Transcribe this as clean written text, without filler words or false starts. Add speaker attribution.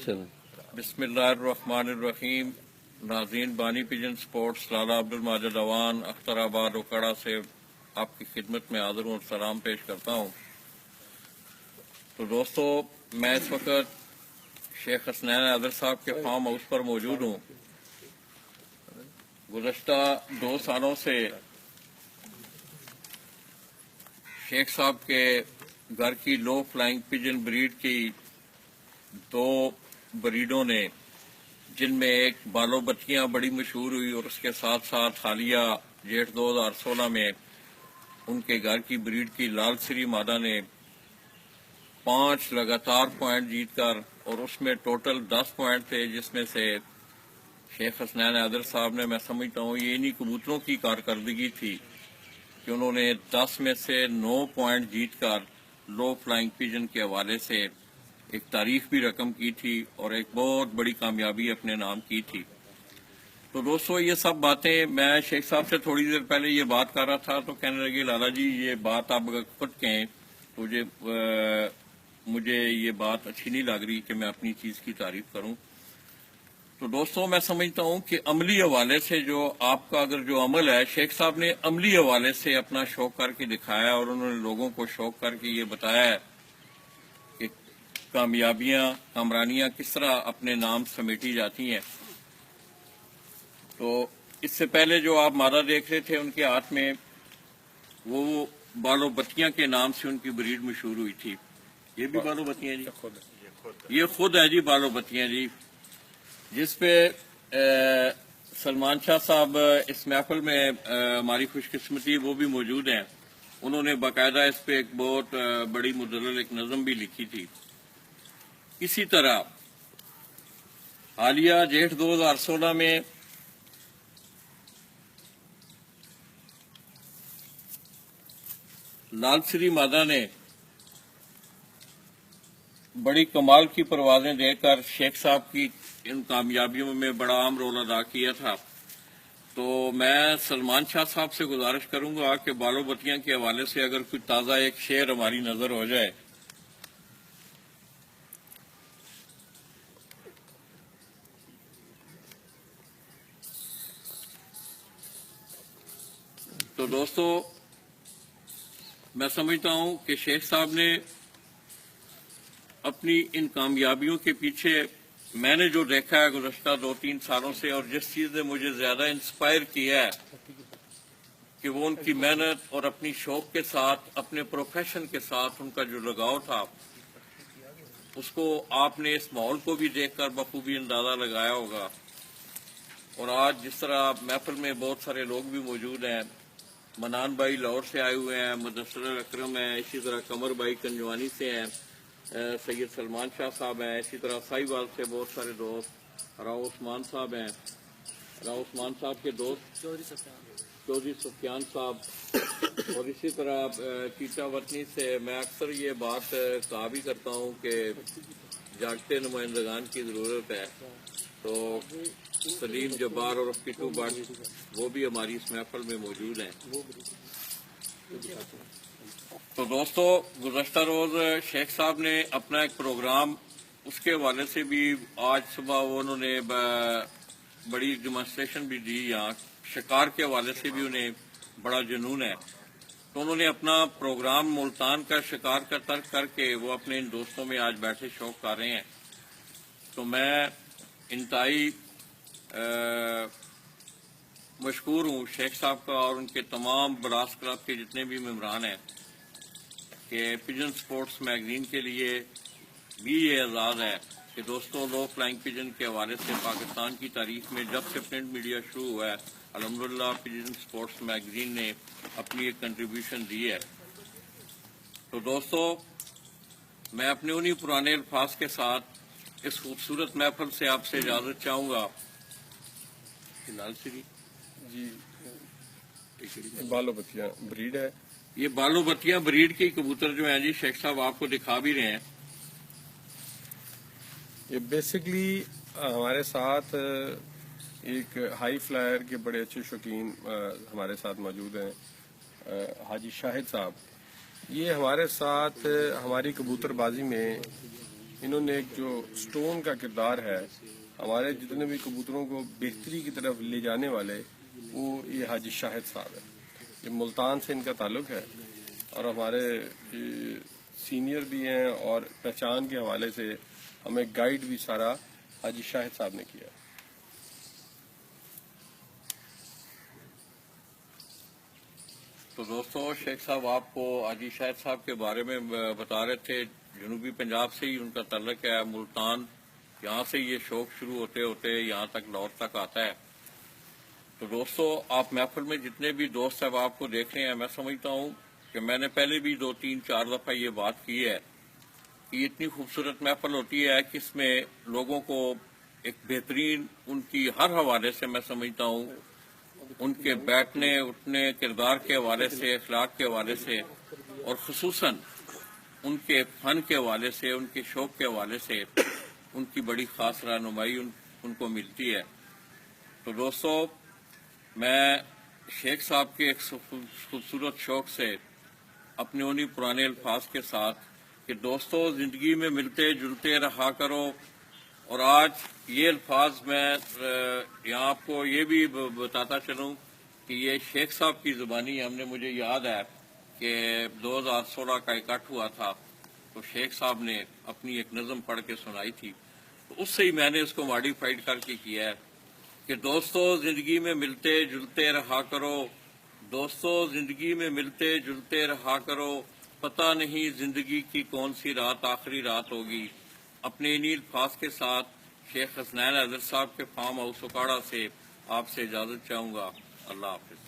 Speaker 1: बिस्मिल्लाहिर्रहमानिर्रहीम। नाज़रीन, बानी पिजन स्पोर्ट्स लाला अब्दुल माजिद अवान अख्तराबाद उकड़ा से आपकी खिदमत में हाजिर हूँ और सलाम पेश करता हूँ। तो दोस्तों, मैं इस वक्त शेख हसनैन हैदर साहब के फार्म हाउस पर मौजूद हूँ। गुज़श्ता 2 सालों से शेख साहब के घर की लो फ्लाइंग पिजन ब्रीड की 2 ब्रीडों ने, जिनमें एक बालो बत्तियां बड़ी मशहूर हुई और उसके साथ साथ हालिया जेठ 2016 में उनके घर की ब्रीड की लाल सिरी मादा ने 5 लगातार पॉइंट जीतकर, और उसमें टोटल 10 पॉइंट थे, जिसमें से शेख हसनैन हैदर साहब ने, मैं समझता हूँ ये इन्हीं कबूतरों की कारकर्दगी थी कि उन्होंने 10 में से 9 पॉइंट जीतकर लो फ्लाइंग पिजन के हवाले से एक तारीख भी रकम की थी और एक बहुत बड़ी कामयाबी अपने नाम की थी। तो दोस्तों, ये सब बातें मैं शेख साहब से थोड़ी देर पहले ये बात कर रहा था, तो कहने लगे लाला जी ये बात आप अगर खुद कहें तो मुझे ये बात अच्छी नहीं लग रही कि मैं अपनी चीज़ की तारीफ करूं। तो दोस्तों, मैं समझता हूं कि अमली हवाले से जो आपका अगर जो अमल है, शेख साहब ने अमली हवाले से अपना शौक करके दिखाया और उन्होंने लोगों को शौक करके ये बताया है कि कामयाबियां, कामरानियां किस तरह अपने नाम समेटी जाती हैं। तो इससे पहले जो आप मादा देख रहे थे, उनके हाथ में वो बालो बत्तियां के नाम से उनकी ब्रीड मशहूर हुई थी। ये भी बालो बत्तियां जी, ये खुद है जी बालो बत्तियां जी, जिसपे सलमान शाह साहब इस महफिल में हमारी खुशकिस्मती वो भी मौजूद हैं। उन्होंने बाकायदा इस पे एक बहुत बड़ी मुदल्लल एक नज़म भी लिखी थी। इसी तरह हालिया जेठ 2016 में लाल सिरी मादा ने बड़ी कमाल की परवाजें देकर शेख साहब की इन कामयाबियों में बड़ा अहम रोल अदा किया था। तो मैं सलमान शाह साहब से गुजारिश करूंगा कि बालो बत्तियां के हवाले से अगर कोई ताज़ा एक शेर हमारी नजर हो जाए। तो दोस्तों, मैं समझता हूं कि शेख साहब ने अपनी इन कामयाबियों के पीछे मैंने जो देखा है गुज़श्ता 2-3 सालों से, और जिस चीज़ ने मुझे ज्यादा इंस्पायर किया है कि वो उनकी मेहनत और अपनी शौक के साथ, अपने प्रोफेशन के साथ उनका जो लगाव था, उसको आपने इस माहौल को भी देखकर बखूबी अंदाजा लगाया होगा। और आज जिस तरह महफिल में बहुत सारे लोग भी मौजूद हैं, मनान भाई लाहौर से आए हुए हैं, मुदस्सिर अकरम है, इसी तरह कमर भाई कंजवानी से हैं, सैयद सलमान शाह साहब हैं, इसी तरह साहिवाल से बहुत सारे दोस्त, राव उस्मान साहब हैं, राव उस्मान साहब के दोस्त चौधरी सुफियान साहब, और इसी तरह चीटा वतनी से मैं अक्सर ये बात कहा भी करता हूँ कि जागते नुमाइंदगान की ज़रूरत है। तो सलीम जब्बार और किटू भट्ट वो भी हमारी इस महफिल में मौजूद हैं। तो दोस्तों, गुज़श्ता रोज शेख साहब ने अपना एक प्रोग्राम, उसके हवाले से भी आज सुबह उन्होंने बड़ी डेमोन्स्ट्रेशन भी दी। यहाँ शिकार के हवाले से भी उन्हें बड़ा जुनून है। तो उन्होंने अपना प्रोग्राम मुल्तान का शिकार का तर्क करके वो अपने इन दोस्तों में आज बैठे शौक कर रहे हैं। तो मैं इंतहाई मशकूर हूँ शेख साहब का और उनके तमाम ब्रास क्लब के जितने भी मेम्बरान हैं कि पिजन स्पोर्ट्स मैगजीन के लिए भी ये एजाज़ है कि दोस्तों, लो फ्लाइंग पिजन के हवाले से पाकिस्तान की तारीख में जब से प्रिंट मीडिया शुरू हुआ है, अल्हम्दुलिल्लाह पिजन स्पोर्ट्स मैगजीन ने अपनी एक कंट्रीब्यूशन दी है। तो दोस्तों, मैं अपने उन्हीं पुराने अल्फाज के साथ इस खूबसूरत महफिल से आपसे इजाज़त चाहूँगा। लाल सिरी
Speaker 2: जी, बालो बत्तियां ब्रीड है।
Speaker 1: ये बालो बत्तियां ब्रीड के कबूतर जो हैं जी, शेख साहब आपको दिखा भी रहे हैं।
Speaker 2: ये बेसिकली हमारे साथ एक हाई फ्लायर के बड़े अच्छे शौकीन हमारे साथ मौजूद हैं, हाजी शाहिद साहब। ये हमारे साथ हमारी कबूतरबाजी में انہوں نے ایک جو سٹون کا کردار ہے ہمارے جتنے بھی کبوتروں کو بہتری کی طرف لے جانے والے، وہ یہ حاجی شاہد صاحب ہیں. یہ ملتان سے ان کا تعلق ہے اور ہمارے سینئر بھی ہیں، اور پہچان کے حوالے سے ہمیں گائیڈ بھی سارا حاجی شاہد صاحب نے کیا.
Speaker 1: تو دوستو، شیخ صاحب آپ کو حاجی شاہد صاحب کے بارے میں بتا رہے تھے. جنوبی پنجاب سے ہی ان کا تعلق ہے، ملتان، یہاں سے یہ شوق شروع ہوتے ہوتے یہاں تک لاہور تک آتا ہے. تو دوستو، آپ محفل میں جتنے بھی دوست احباب کو دیکھ رہے ہیں، میں سمجھتا ہوں کہ میں نے پہلے بھی 2 3 4 دفعہ یہ بات کی ہے کہ یہ اتنی خوبصورت محفل ہوتی ہے کہ اس میں لوگوں کو ایک بہترین ان کی ہر حوالے سے، میں سمجھتا ہوں ان کے بیٹھنے اٹھنے کردار کے حوالے سے، اخلاق کے حوالے سے، اور خصوصاً ان کے فن کے حوالے سے، ان کے شوق کے حوالے سے ان کی بڑی خاص رہنمائی ان کو ملتی ہے. تو دوستو، میں شیخ صاحب کے ایک خوبصورت شوق سے اپنے انہی پرانے الفاظ کے ساتھ کہ دوستو زندگی میں ملتے جلتے رہا کرو، اور آج یہ الفاظ میں یہاں آپ کو یہ بھی بتاتا چلوں کہ یہ شیخ صاحب کی زبانی ہم نے، مجھے یاد ہے کہ 2016 کا اکٹھ ہوا تھا تو شیخ صاحب نے اپنی ایک نظم پڑھ کے سنائی تھی، تو اس سے ہی میں نے اس کو ماڈیفائڈ کر کے کیا ہے کہ دوستو زندگی میں ملتے جلتے رہا کرو، دوستو زندگی میں ملتے جلتے رہا کرو، پتہ نہیں زندگی کی کون سی رات آخری رات ہوگی. اپنے انہی الفاظ کے ساتھ شیخ حسنین حضرت صاحب کے فارم ہاؤس اکاڑا سے آپ سے اجازت چاہوں گا. اللہ حافظ.